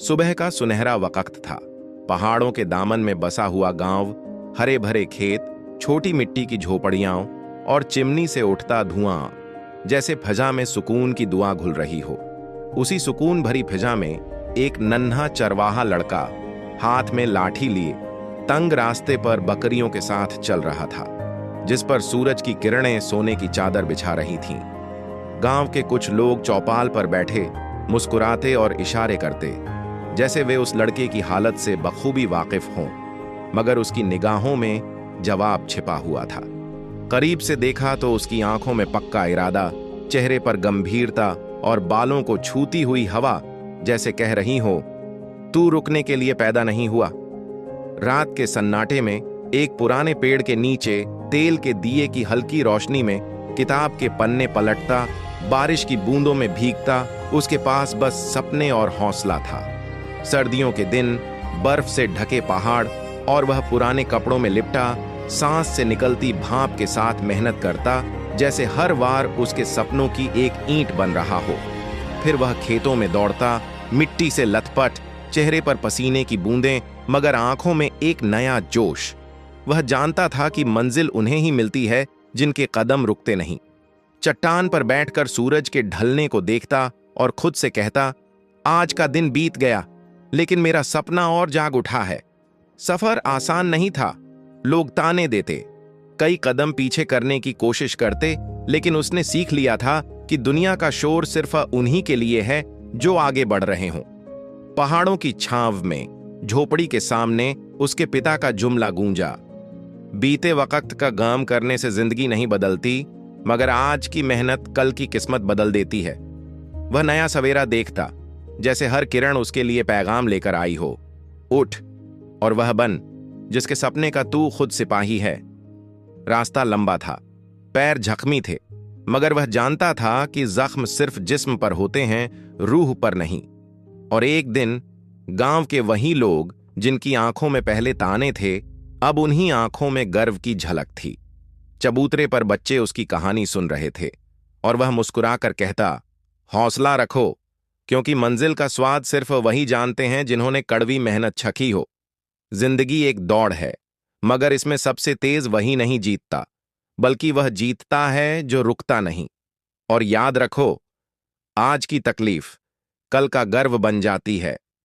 सुबह का सुनहरा वक्त था। पहाड़ों के दामन में बसा हुआ गांव, हरे भरे खेत, छोटी मिट्टी की झोपड़ियां और चिमनी से उठता धुआं, जैसे फिजा में सुकून की दुआ घुल रही हो। उसी सुकून भरी फिजा में एक नन्हा चरवाहा लड़का हाथ में लाठी लिए तंग रास्ते पर बकरियों के साथ चल रहा था, जिस पर सूरज की किरणें सोने की चादर बिछा रही थीं। गांव के कुछ लोग चौपाल पर बैठे मुस्कुराते और इशारे करते, जैसे वे उस लड़के की हालत से बखूबी वाकिफ हों, मगर उसकी निगाहों में जवाब छिपा हुआ था। करीब से देखा तो उसकी आंखों में पक्का इरादा, चेहरे पर गंभीरता और बालों को छूती हुई हवा जैसे कह रही हो, तू रुकने के लिए पैदा नहीं हुआ। रात के सन्नाटे में एक पुराने पेड़ के नीचे तेल के दिए की हल्की रोशनी में किताब के पन्ने पलटता, बारिश की बूंदों में भीगता, उसके पास बस सपने और हौसला था। सर्दियों के दिन, बर्फ से ढके पहाड़ और वह पुराने कपड़ों में लिपटा, सांस से निकलती भाप के साथ मेहनत करता, जैसे हर वार उसके सपनों की एक ईंट बन रहा हो। फिर वह खेतों में दौड़ता, मिट्टी से लथपथ, चेहरे पर पसीने की बूंदें, मगर आंखों में एक नया जोश। वह जानता था कि मंजिल उन्हें ही मिलती है जिनके कदम रुकते नहीं। चट्टान पर बैठकर सूरज के ढलने को देखता और खुद से कहता, आज का दिन बीत गया, लेकिन मेरा सपना और जाग उठा है। सफर आसान नहीं था, लोग ताने देते, कई कदम पीछे करने की कोशिश करते, लेकिन उसने सीख लिया था कि दुनिया का शोर सिर्फ उन्हीं के लिए है जो आगे बढ़ रहे हों। पहाड़ों की छांव में झोपड़ी के सामने उसके पिता का जुमला गूंजा, बीते वक्त का गम करने से जिंदगी नहीं बदलती, मगर आज की मेहनत कल की किस्मत बदल देती है। वह नया सवेरा देखता, जैसे हर किरण उसके लिए पैगाम लेकर आई हो, उठ और वह बन जिसके सपने का तू खुद सिपाही है। रास्ता लंबा था, पैर जख्मी थे, मगर वह जानता था कि जख्म सिर्फ जिस्म पर होते हैं, रूह पर नहीं। और एक दिन गांव के वही लोग जिनकी आंखों में पहले ताने थे, अब उन्हीं आंखों में गर्व की झलक थी। चबूतरे पर बच्चे उसकी कहानी सुन रहे थे और वह मुस्कुराकर कहता, हौसला रखो, क्योंकि मंजिल का स्वाद सिर्फ वही जानते हैं जिन्होंने कड़वी मेहनत छकी हो। जिंदगी एक दौड़ है, मगर इसमें सबसे तेज वही नहीं जीतता, बल्कि वह जीतता है जो रुकता नहीं। और याद रखो, आज की तकलीफ कल का गर्व बन जाती है।